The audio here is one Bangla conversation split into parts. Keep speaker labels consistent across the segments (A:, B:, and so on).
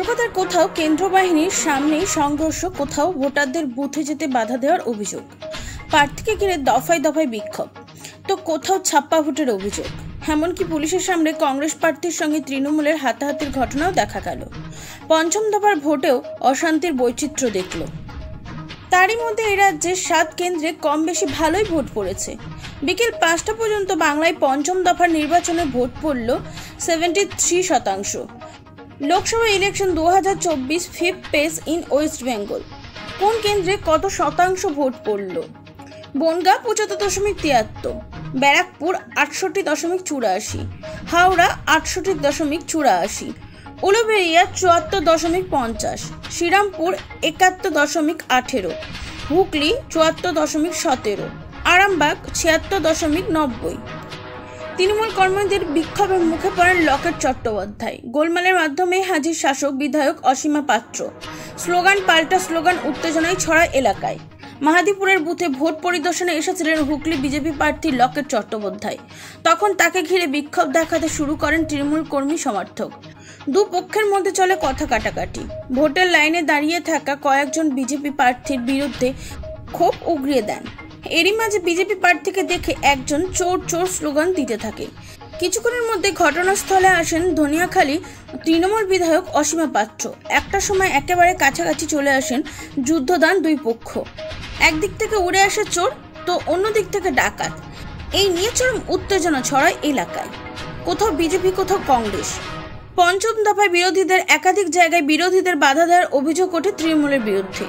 A: কলকাতার কোথাও কেন্দ্র বাহিনীর সামনেই সংঘর্ষ, কোথাও ভোটারদের বুথে যেতে বাধা দেওয়ার অভিযোগ, প্রার্থীকে ঘিরে দফায় দফায় বিক্ষোভ, তো কোথাও ছাপ্পা ভোটের অভিযোগ। এমনকি পুলিশের সামনে কংগ্রেস প্রার্থীর সঙ্গে তৃণমূলের হাতাহাতির ঘটনাও দেখা গেল। পঞ্চম দফার ভোটেও অশান্তির বৈচিত্র্য দেখল। তারই মধ্যে এই রাজ্যের 7 কেন্দ্রে কম বেশি ভালোই ভোট পড়েছে। বিকেল 5টা পর্যন্ত বাংলায় পঞ্চম দফার নির্বাচনে ভোট পড়ল 73%। Lok Sabha election 2024 fifth page in West Bengal. কোন কেন্দ্রে কত শতাংশ ভোট পড়ল? বনগাঁ 75.73, ব্যারাকপুর 68.84, হাওড়া 68.84, উলুবেড়িয়া 74.50, শ্রীরামপুর 71.18, হুগলি 74.17, আরামবাগ 76.90। তৃণমূল কর্মীদের বিক্ষোভের মুখে পড়েন লকেট চট্টোপাধ্যায়। গোলমালের মাধ্যমে হাজির শাসক বিধায়ক অসীমা পাত্র। স্লোগান পাল্টা স্লোগান, উত্তেজনায় ছড়ায় এলাকায়। মাহাদীপুরের বুথে ভোট পরিদর্শনে এসেছিলেন হুগলি বিজেপি প্রার্থী লকেট চট্টোপাধ্যায়। তখন তাকে ঘিরে বিক্ষোভ দেখাতে শুরু করেন তৃণমূল কর্মী সমর্থক। দুপক্ষের মধ্যে চলে কথা কাটাকাটি। ভোটের লাইনে দাঁড়িয়ে থাকা কয়েকজন বিজেপি প্রার্থীর বিরুদ্ধে ক্ষোভ উগরিয়ে দেন। এরই মাঝে বিজেপি প্রার্থীকে দেখে একজন চোর চোর স্লোগান দিতে থাকে। কিছুক্ষণের মধ্যে ঘটনাস্থলে আসেন ধনিয়াখালী তৃণমূল বিধায়ক অসীমা পাত্র। একটা সময় একেবারে কাছাকাছি চলে আসেন যুদ্ধদান দুই পক্ষ। একদিক থেকে উড়ে আসে চোর, তো অন্য দিক থেকে ডাকাত। এই নিয়ে চরম উত্তেজনা ছড়ায় এলাকায়। কোথাও বিজেপি, কোথাও কংগ্রেস। পঞ্চম দফায় বিরোধীদের একাধিক জায়গায় বিরোধীদের বাধা দেওয়ার অভিযোগ ওঠে তৃণমূলের বিরুদ্ধে।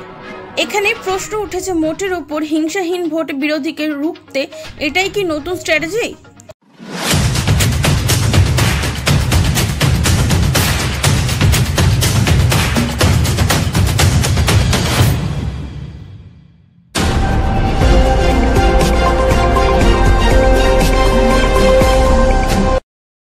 A: এখানে প্রশ্ন উঠেছে, মোটের উপর হিংসাহীন ভোট বিরোধীকে রুখতে এটাই কি নতুন স্ট্র্যাটেজি?